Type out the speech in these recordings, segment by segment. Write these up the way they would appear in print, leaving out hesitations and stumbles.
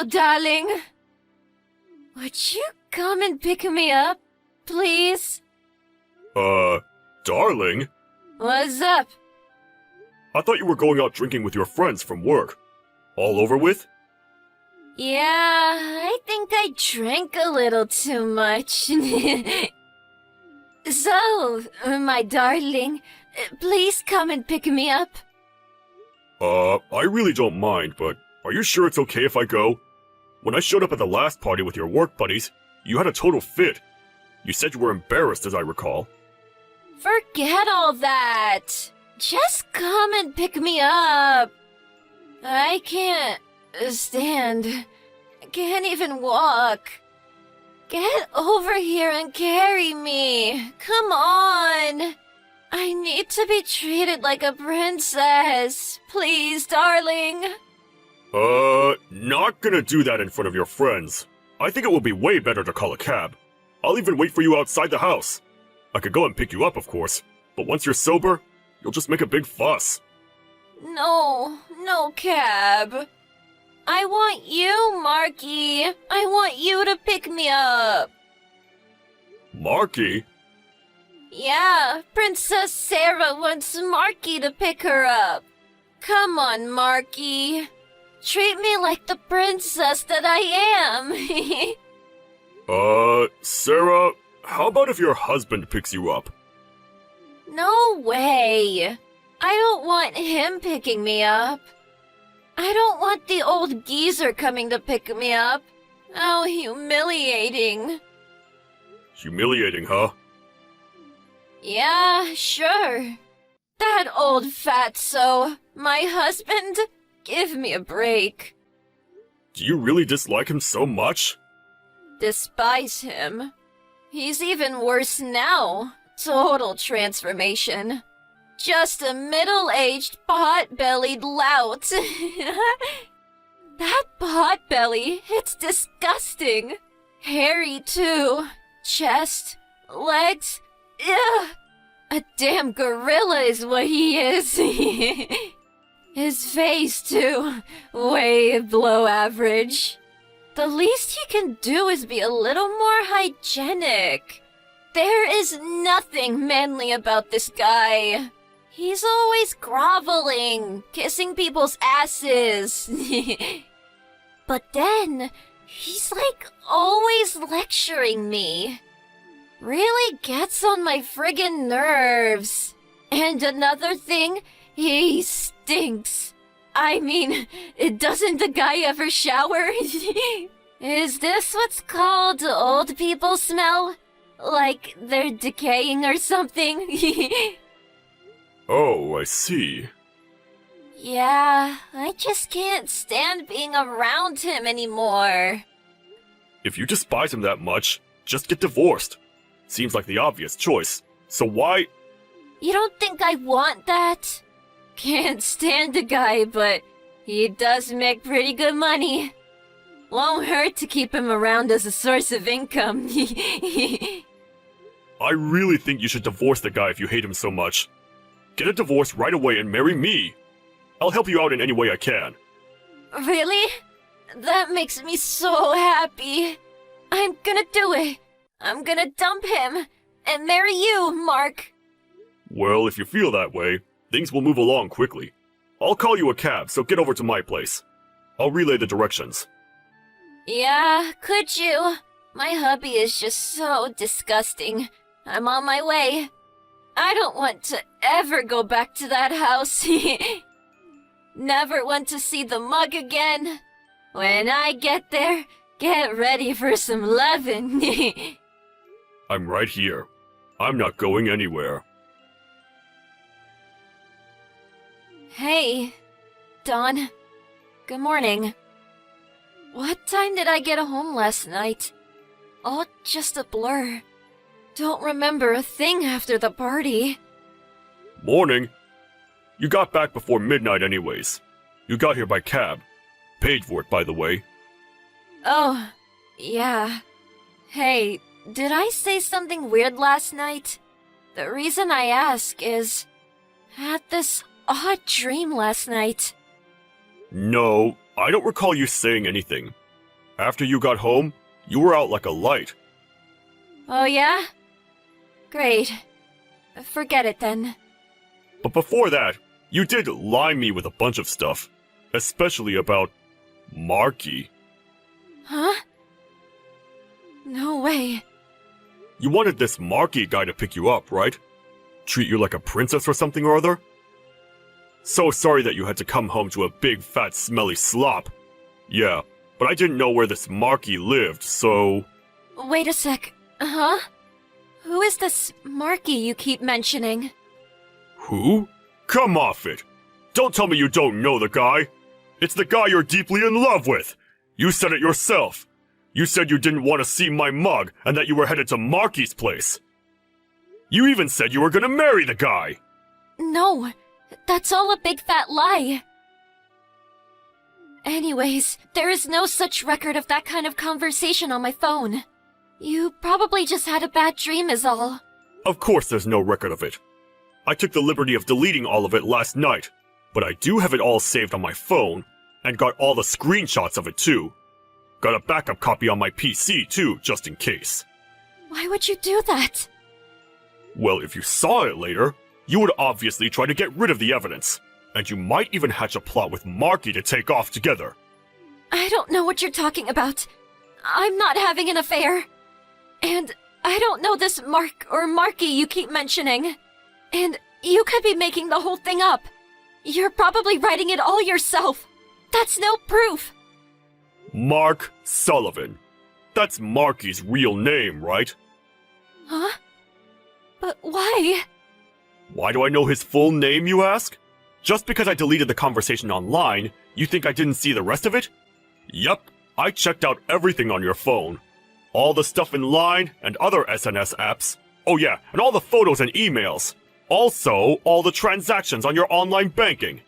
Hello, darling. Would you come and pick me up, please? Darling? What's up? I thought you were going out drinking with your friends from work. All over with? Yeah, I think I drank a little too much. So, my darling, please come and pick me up. I really don't mind, but are you sure it's okay if I go? When I showed up at the last party with your work buddies, you had a total fit. You said you were embarrassed, as I recall. Forget all that. Just come and pick me up. I can't stand. I can't even walk. Get over here and carry me. Come on. I need to be treated like a princess. Please, darling. Not gonna do that in front of your friends. I think it would be way better to call a cab. I'll even wait for you outside the house. I could go and pick you up, of course, but once you're sober, you'll just make a big fuss. No cab. I want you, Marky. I want you to pick me up. Marky? Yeah, Princess Sarah wants Marky to pick her up. Come on, Marky. Treat me like the princess that I am. Sarah, how about if your husband picks you up? No way. I don't want him picking me up. I don't want the old geezer coming to pick me up. How humiliating. Humiliating, huh? Yeah, sure. That old fatso, my husband, give me a break. Do you really dislike him so much? Despise him. He's even worse now. Total transformation. Just a middle-aged, pot-bellied lout. That pot-belly, it's disgusting. Hairy, too. Chest, legs, ugh. A damn gorilla is what he is. His face, too. Way below average. The least he can do is be a little more hygienic. There is nothing manly about this guy. He's always groveling, kissing people's asses. But then, he's like always lecturing me. Really gets on my friggin' nerves. And another thing, he stinks. I mean, doesn't the guy ever shower? Is this what's called old people smell? Like they're decaying or something? Oh, I see. Yeah, I just can't stand being around him anymore. If you despise him that much, just get divorced. Seems like the obvious choice. So why? You don't think I want that? Can't stand the guy, but he does make pretty good money. Won't hurt to keep him around as a source of income. I really think you should divorce the guy if you hate him so much. Get a divorce right away and marry me. I'll help you out in any way I can. Really? That makes me so happy. I'm gonna do it. I'm gonna dump him and marry you, Mark. Well, if you feel that way, things will move along quickly. I'll call you a cab, so get over to my place. I'll relay the directions. Yeah, could you? My hubby is just so disgusting. I'm on my way. I don't want to ever go back to that house. Never want to see the mug again. When I get there, get ready for some lovin'. I'm right here. I'm not going anywhere. Hey, Dawn. Good morning. What time did I get home last night? All just a blur. Don't remember a thing after the party. Morning. You got back before midnight anyways. You got here by cab. Paid for it, by the way. Oh, yeah. Hey, did I say something weird last night? The reason I ask is... had this odd dream last night. No, I don't recall you saying anything. After you got home, you were out like a light. Oh yeah? Great. Forget it then. But before that, you did lie me with a bunch of stuff. Especially about Marky. Huh? No way. You wanted this Marky guy to pick you up, right? Treat you like a princess or something or other? So sorry that you had to come home to a big, fat, smelly slop. Yeah, but I didn't know where this Marky lived, so... Wait a sec. Huh? Who is this Marky you keep mentioning? Who? Come off it! Don't tell me you don't know the guy! It's the guy you're deeply in love with! You said it yourself! You said you didn't want to see my mug and that you were headed to Marky's place! You even said you were gonna marry the guy! No, that's all a big fat lie. Anyways, there is no such record of that kind of conversation on my phone. You probably just had a bad dream is all. Of course there's no record of it. I took the liberty of deleting all of it last night, but I do have it all saved on my phone, and got all the screenshots of it too. Got a backup copy on my PC too, just in case. Why would you do that? Well, if you saw it later, you would obviously try to get rid of the evidence, and you might even hatch a plot with Marky to take off together. I don't know what you're talking about. I'm not having an affair. And I don't know this Mark or Marky you keep mentioning. And you could be making the whole thing up. You're probably writing it all yourself. That's no proof. Mark Sullivan. That's Marky's real name, right? Huh? But why? Why do I know his full name, you ask? Just because I deleted the conversation online, you think I didn't see the rest of it? Yup, I checked out everything on your phone. All the stuff in Line and other SNS apps. Oh yeah, and all the photos and emails. Also, all the transactions on your online banking.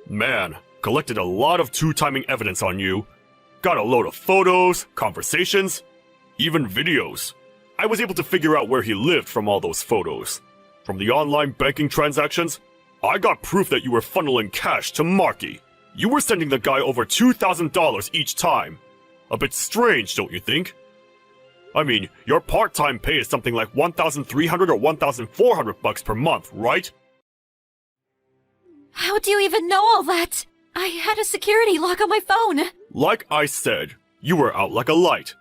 Man, collected a lot of two-timing evidence on you. Got a load of photos, conversations, even videos. I was able to figure out where he lived from all those photos. From the online banking transactions, I got proof that you were funneling cash to Marky. You were sending the guy over $2,000 each time. A bit strange, don't you think? I mean, your part-time pay is something like $1,300 or $1,400 per month, right? How do you even know all that? I had a security lock on my phone. Like I said, you were out like a light.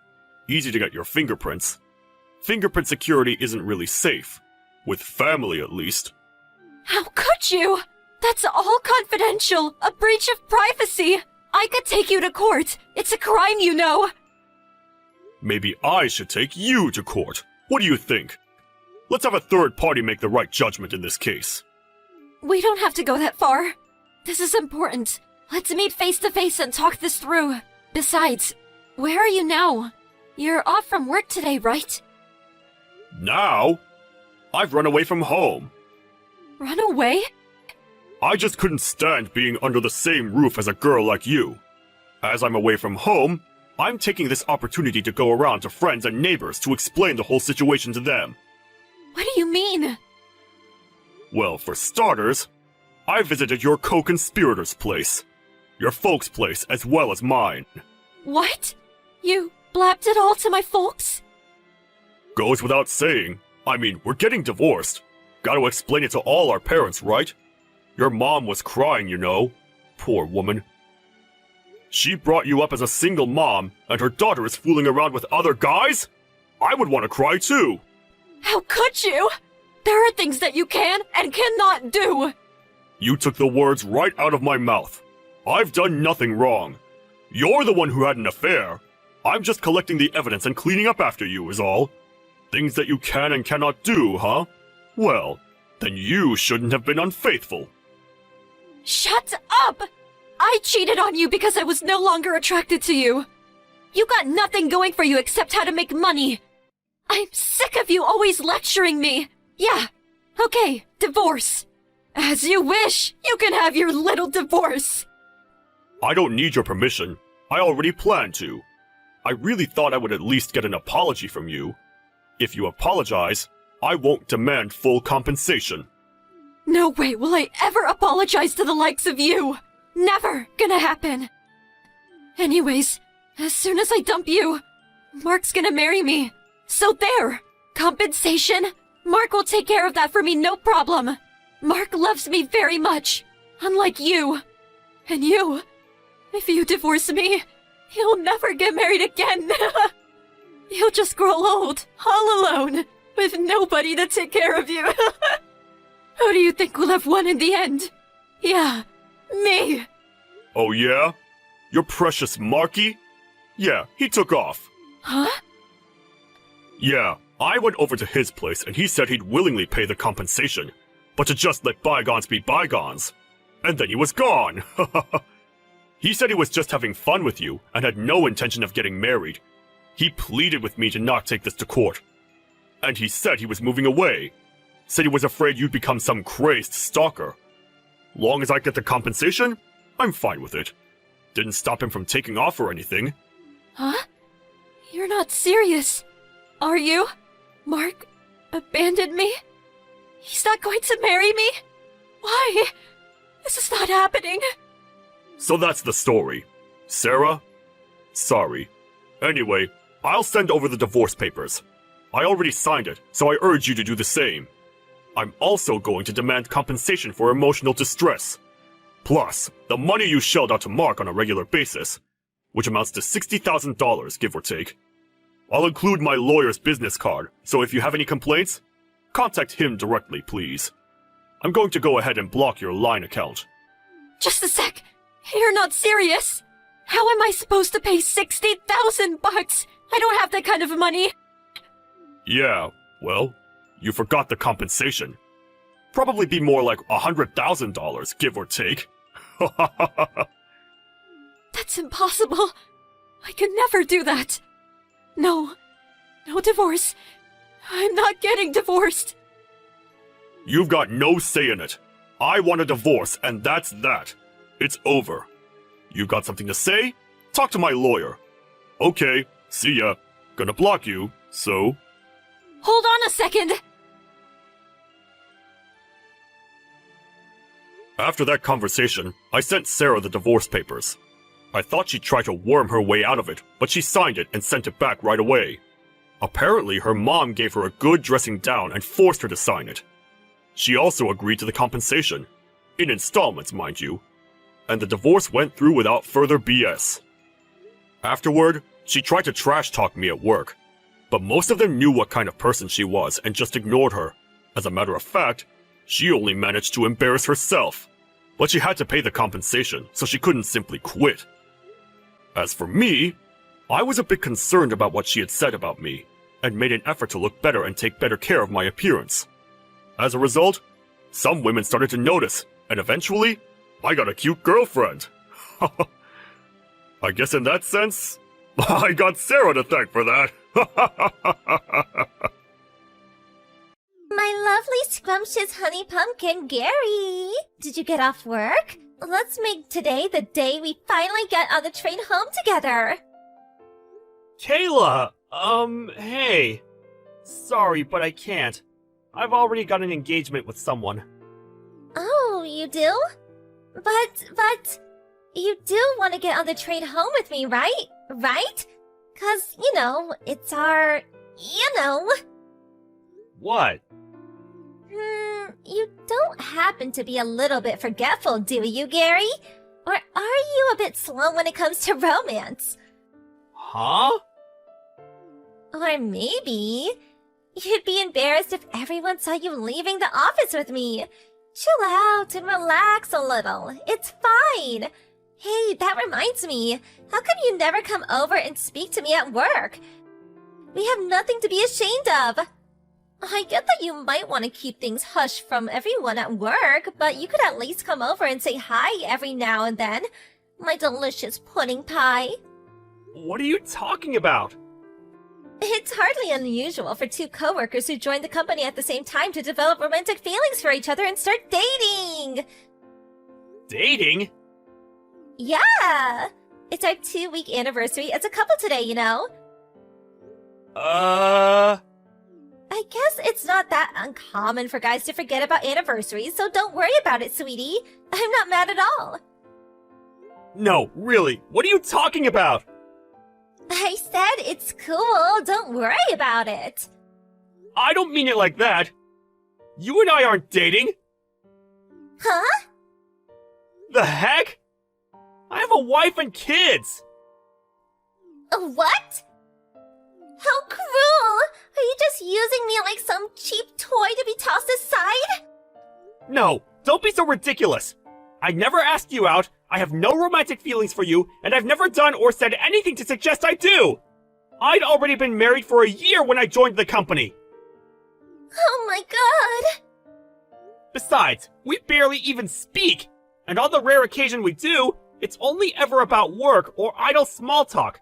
Easy to get your fingerprints. Fingerprint security isn't really safe. With family, at least. How could you? That's all confidential. A breach of privacy. I could take you to court. It's a crime, you know. Maybe I should take you to court. What do you think? Let's have a third party make the right judgment in this case. We don't have to go that far. This is important. Let's meet face to face and talk this through. Besides, where are you now? You're off from work today, right? Now? I've run away from home. Run away? I just couldn't stand being under the same roof as a girl like you. As I'm away from home, I'm taking this opportunity to go around to friends and neighbors to explain the whole situation to them. What do you mean? Well, for starters, I visited your co-conspirator's place. Your folks' place as well as mine. What? You blabbed it all to my folks? Goes without saying. I mean, we're getting divorced. Gotta explain it to all our parents, right? Your mom was crying, you know. Poor woman. She brought you up as a single mom, and her daughter is fooling around with other guys? I would want to cry too. How could you? There are things that you can and cannot do. You took the words right out of my mouth. I've done nothing wrong. You're the one who had an affair. I'm just collecting the evidence and cleaning up after you is all. Things that you can and cannot do, huh? Well, then you shouldn't have been unfaithful. Shut up! I cheated on you because I was no longer attracted to you. You got nothing going for you except how to make money. I'm sick of you always lecturing me. Yeah, okay, divorce. As you wish, you can have your little divorce. I don't need your permission. I already planned to. I really thought I would at least get an apology from you. If you apologize, I won't demand full compensation. No way will I ever apologize to the likes of you. Never gonna happen. Anyways, As soon as I dump you, Mark's gonna marry me. So there! Compensation? Mark will take care of that for me, no problem. Mark loves me very much, unlike you. And you, if you divorce me, he'll never get married again. You'll just grow old, all alone, with nobody to take care of you. Who do you think will have won in the end? Yeah, me. Oh yeah? Your precious Marky? Yeah, he took off. Huh? Yeah, I went over to his place and he said he'd willingly pay the compensation, but to just let bygones be bygones. And then he was gone. He said he was just having fun with you and had no intention of getting married. He pleaded with me to not take this to court. And he said he was moving away. Said he was afraid you'd become some crazed stalker. Long as I get the compensation, I'm fine with it. Didn't stop him from taking off or anything. Huh? You're not serious, are you? Mark abandoned me? He's not going to marry me? Why? This is not happening. So that's the story. Sarah? Sorry. Anyway, I'll send over the divorce papers. I already signed it, so I urge you to do the same. I'm also going to demand compensation for emotional distress. Plus, the money you shelled out to Mark on a regular basis, which amounts to $60,000, give or take. I'll include my lawyer's business card, so if you have any complaints, contact him directly, please. I'm going to go ahead and block your line account. Just a sec. You're not serious? How am I supposed to pay $60,000? I don't have that kind of money. Yeah, well, you forgot the compensation. Probably be more like $100,000, give or take. That's impossible. I could never do that. No divorce. I'm not getting divorced. You've got no say in it. I want a divorce, and that's that. It's over. You got something to say? Talk to my lawyer. Okay, see ya. Gonna block you, so... Hold on a second. After that conversation, I sent Sarah the divorce papers. I thought she'd try to worm her way out of it, but she signed it and sent it back right away. Apparently, her mom gave her a good dressing down and forced her to sign it. She also agreed to the compensation. In installments, mind you. And the divorce went through without further BS. Afterward, she tried to trash talk me at work. But most of them knew what kind of person she was and just ignored her. As a matter of fact, she only managed to embarrass herself. But she had to pay the compensation, so she couldn't simply quit. As for me, I was a bit concerned about what she had said about me, and made an effort to look better and take better care of my appearance. As a result, some women started to notice, and eventually, I got a cute girlfriend. I guess in that sense, I got Sarah to thank for that. My lovely scrumptious honey pumpkin, Gary! Did you get off work? Let's make today the day we finally get on the train home together! Kayla! Hey. Sorry, but I can't. I've already got an engagement with someone. Oh, you do? But... You do want to get on the train home with me, right? Right? 'Cause, it's our... What? You don't happen to be a little bit forgetful, do you, Gary? Or are you a bit slow when it comes to romance? Huh? Or maybe you'd be embarrassed if everyone saw you leaving the office with me. Chill out and relax a little. It's fine. Hey, that reminds me. How come you never come over and speak to me at work? We have nothing to be ashamed of. I get that you might want to keep things hush from everyone at work, but you could at least come over and say hi every now and then. My delicious pudding pie. What are you talking about? It's hardly unusual for two coworkers who join the company at the same time to develop romantic feelings for each other and start dating. Dating? Yeah! It's our 2-week anniversary as a couple today, you know? I guess it's not that uncommon for guys to forget about anniversaries, so don't worry about it, sweetie. I'm not mad at all. No, really, what are you talking about? I said it's cool. Don't worry about it. I don't mean it like that. You and I aren't dating. Huh? The heck? I have a wife and kids. What? How cruel! Are you just using me like some cheap toy to be tossed aside? No, don't be so ridiculous. I never asked you out, I have no romantic feelings for you, and I've never done or said anything to suggest I do. I'd already been married for a year when I joined the company. Oh my god! Besides, we barely even speak, and on the rare occasion we do, it's only ever about work or idle small talk.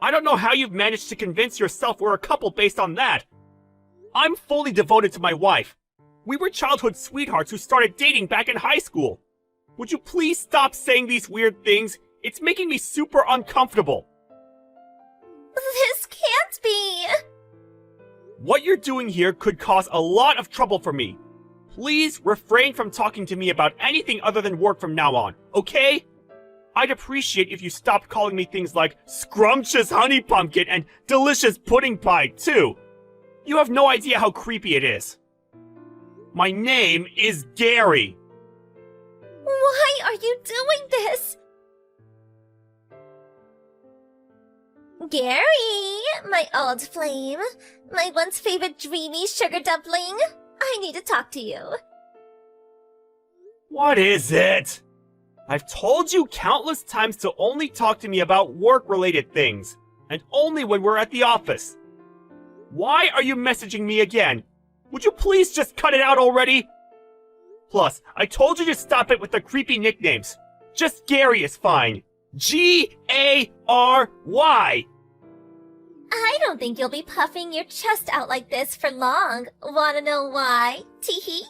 I don't know how you've managed to convince yourself we're a couple based on that. I'm fully devoted to my wife. We were childhood sweethearts who started dating back in high school. Would you please stop saying these weird things? It's making me super uncomfortable. This can't be! What you're doing here could cause a lot of trouble for me. Please refrain from talking to me about anything other than work from now on, okay? I'd appreciate if you stopped calling me things like scrumptious honey pumpkin and delicious pudding pie, too. You have no idea how creepy it is. My name is Gary. Why are you doing this? Gary, my old flame, my once favorite dreamy sugar dumpling, I need to talk to you. What is it? I've told you countless times to only talk to me about work-related things, and only when we're at the office. Why are you messaging me again? Would you please just cut it out already? Plus, I told you to stop it with the creepy nicknames. Just Gary is fine. Gary. I don't think you'll be puffing your chest out like this for long. Wanna know why? Teehee.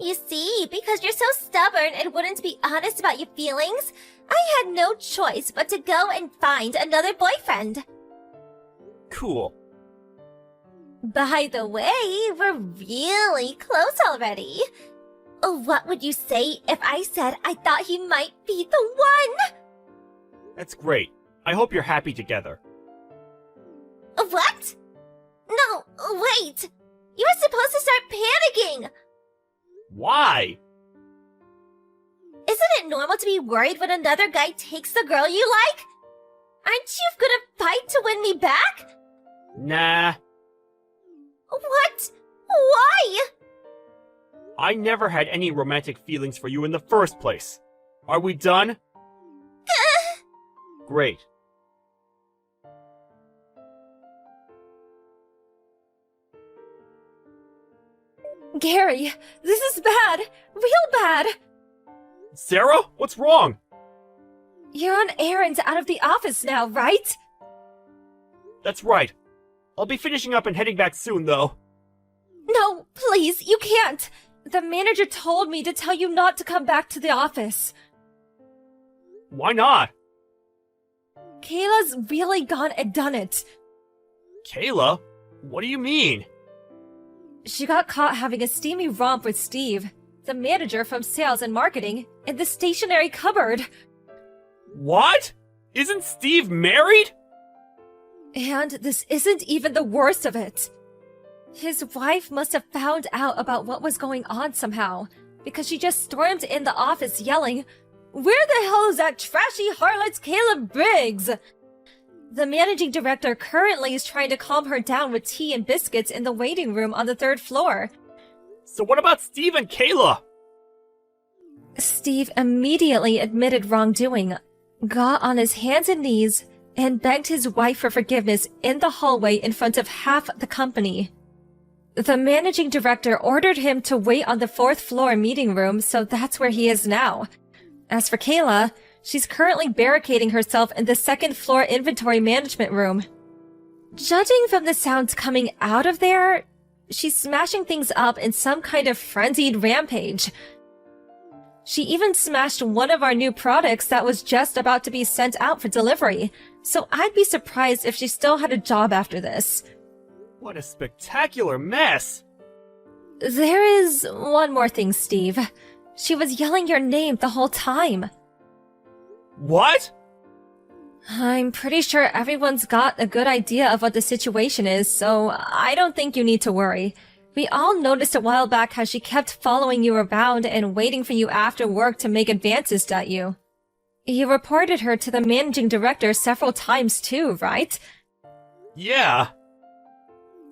You see, because you're so stubborn and wouldn't be honest about your feelings, I had no choice but to go and find another boyfriend. Cool. By the way, we're really close already. What would you say if I said I thought he might be the one? That's great. I hope you're happy together. What? No, wait! You were supposed to start panicking! Why? Isn't it normal to be worried when another guy takes the girl you like? Aren't you gonna fight to win me back? Nah. What? Why? I never had any romantic feelings for you in the first place. Are we done? Great. Gary, this is bad. Real bad. Sarah, what's wrong? You're on errands out of the office now, right? That's right. I'll be finishing up and heading back soon, though. No, please, you can't. The manager told me to tell you not to come back to the office. Why not? Kayla's really gone and done it. Kayla? What do you mean? She got caught having a steamy romp with Steve, the manager from sales and marketing, in the stationery cupboard. What? Isn't Steve married? And this isn't even the worst of it. His wife must have found out about what was going on somehow, because she just stormed in the office yelling, "Where the hell is that trashy harlot Kayla Briggs?" The managing director currently is trying to calm her down with tea and biscuits in the waiting room on the 3rd floor. So what about Steve and Kayla? Steve immediately admitted wrongdoing, got on his hands and knees, and begged his wife for forgiveness in the hallway in front of half the company. The managing director ordered him to wait on the 4th floor meeting room, so that's where he is now. As for Kayla, she's currently barricading herself in the 2nd floor inventory management room. Judging from the sounds coming out of there, she's smashing things up in some kind of frenzied rampage. She even smashed one of our new products that was just about to be sent out for delivery, so I'd be surprised if she still had a job after this. What a spectacular mess! There is one more thing, Steve. She was yelling your name the whole time. What? I'm pretty sure everyone's got a good idea of what the situation is, so I don't think you need to worry. We all noticed a while back how she kept following you around and waiting for you after work to make advances at you. You reported her to the managing director several times too, right? Yeah.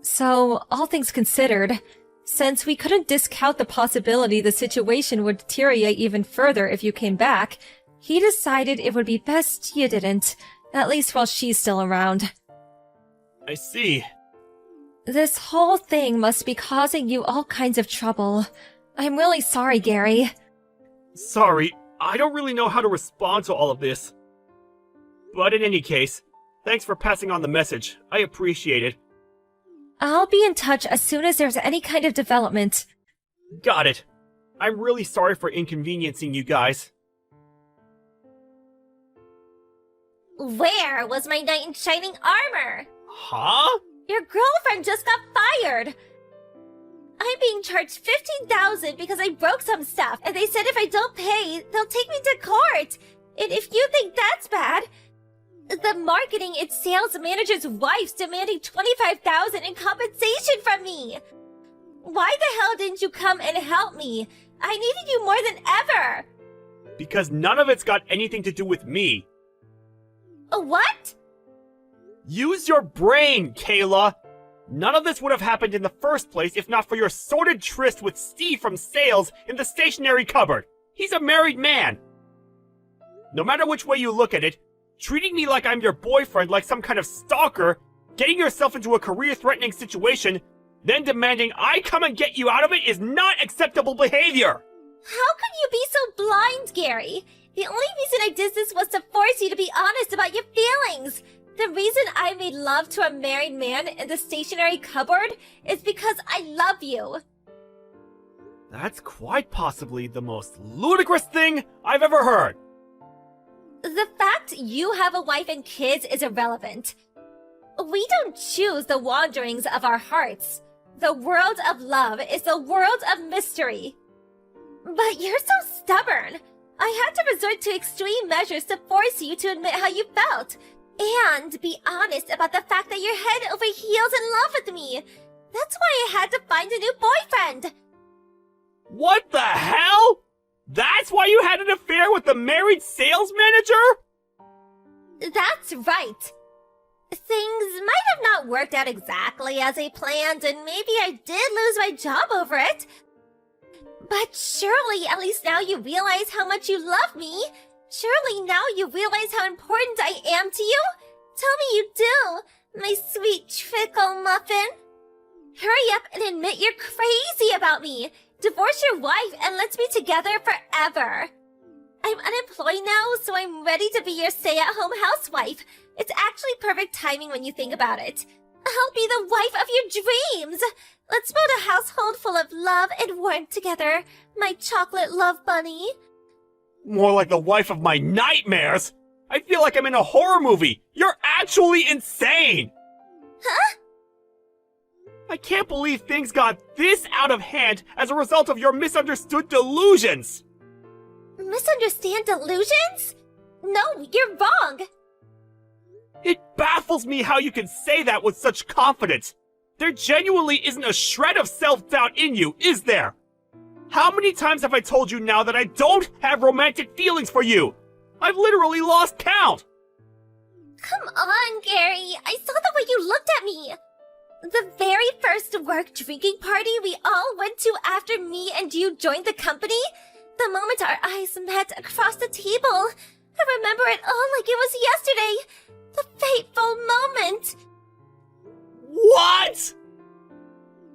So, all things considered, since we couldn't discount the possibility the situation would deteriorate even further if you came back, he decided it would be best you didn't, at least while she's still around. I see. This whole thing must be causing you all kinds of trouble. I'm really sorry, Gary. Sorry, I don't really know how to respond to all of this. But in any case, thanks for passing on the message. I appreciate it. I'll be in touch as soon as there's any kind of development. Got it. I'm really sorry for inconveniencing you guys. Where was my knight in shining armor? Huh? Your girlfriend just got fired! I'm being charged $15,000 because I broke some stuff, and they said if I don't pay, they'll take me to court! And if you think that's bad, the marketing and sales manager's wife's demanding $25,000 in compensation from me! Why the hell didn't you come and help me? I needed you more than ever! Because none of it's got anything to do with me. What? Use your brain, Kayla! None of this would have happened in the first place if not for your sordid tryst with Steve from sales in the stationery cupboard. He's a married man. No matter which way you look at it, treating me like I'm your boyfriend like some kind of stalker, getting yourself into a career-threatening situation, then demanding I come and get you out of it is not acceptable behavior! How could you be so blind, Gary? The only reason I did this was to force you to be honest about your feelings. The reason I made love to a married man in the stationery cupboard is because I love you. That's quite possibly the most ludicrous thing I've ever heard. The fact you have a wife and kids is irrelevant. We don't choose the wanderings of our hearts. The world of love is the world of mystery. But you're so stubborn. I had to resort to extreme measures to force you to admit how you felt. And be honest about the fact that you're head over heels in love with me. That's why I had to find a new boyfriend. What the hell? That's why you had an affair with the married sales manager? That's right. Things might have not worked out exactly as I planned, and maybe I did lose my job over it. But surely at least now you realize how much you love me. Surely now you realize how important I am to you? Tell me you do, my sweet trickle muffin. Hurry up and admit you're crazy about me. Divorce your wife and let's be together forever. I'm unemployed now, so I'm ready to be your stay-at-home housewife. It's actually perfect timing when you think about it. I'll be the wife of your dreams. Let's build a household full of love and warmth together, my chocolate love bunny. More like the wife of my nightmares! I feel like I'm in a horror movie! You're actually insane! Huh? I can't believe things got this out of hand as a result of your misunderstood delusions! Misunderstand delusions? No, you're wrong! It baffles me how you can say that with such confidence! There genuinely isn't a shred of self-doubt in you, is there? How many times have I told you now that I don't have romantic feelings for you? I've literally lost count! Come on, Gary. I saw the way you looked at me. The very first work drinking party we all went to after me and you joined the company, the moment our eyes met across the table, I remember it all like it was yesterday. The fateful moment. What?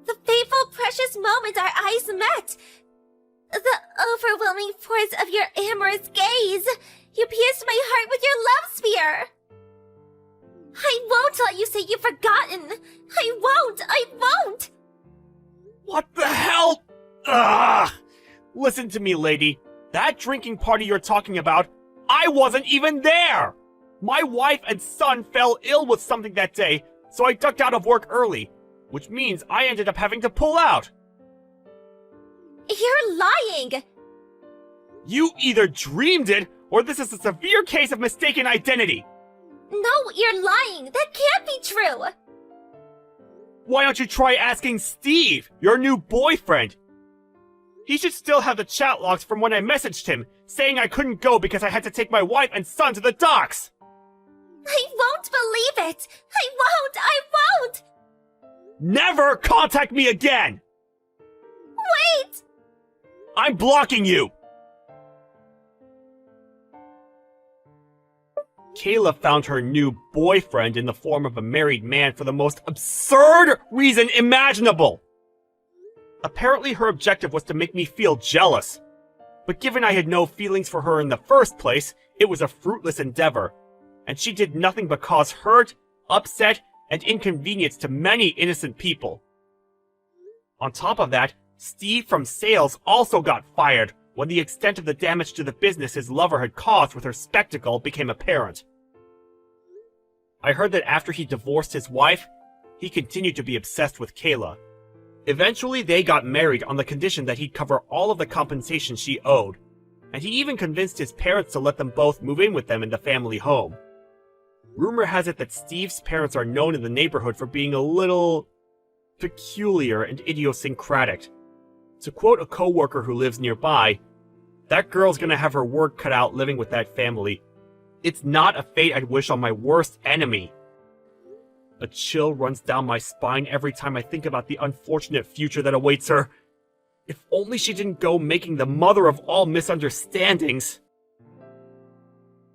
The fateful, precious moment our eyes met. The overwhelming force of your amorous gaze. You pierced my heart with your love spear. I won't let you say you've forgotten. I won't. What the hell? Ugh! Listen to me, lady. That drinking party you're talking about, I wasn't even there! My wife and son fell ill with something that day, so I ducked out of work early, which means I ended up having to pull out. You're lying! You either dreamed it, or this is a severe case of mistaken identity. No, you're lying. That can't be true. Why don't you try asking Steve, your new boyfriend? He should still have the chat logs from when I messaged him, saying I couldn't go because I had to take my wife and son to the docks. I won't believe it. I won't. Never contact me again! Wait! I'm blocking you! Kayla found her new boyfriend in the form of a married man for the most absurd reason imaginable. Apparently her objective was to make me feel jealous. But given I had no feelings for her in the first place, it was a fruitless endeavor. And she did nothing but cause hurt, upset, and inconvenience to many innocent people. On top of that, Steve from sales also got fired when the extent of the damage to the business his lover had caused with her spectacle became apparent. I heard that after he divorced his wife, he continued to be obsessed with Kayla. Eventually, they got married on the condition that he'd cover all of the compensation she owed, and he even convinced his parents to let them both move in with them in the family home. Rumor has it that Steve's parents are known in the neighborhood for being a little peculiar and idiosyncratic. To quote a coworker who lives nearby, "That girl's gonna have her work cut out living with that family. It's not a fate I'd wish on my worst enemy." A chill runs down my spine every time I think about the unfortunate future that awaits her. If only she didn't go making the mother of all misunderstandings.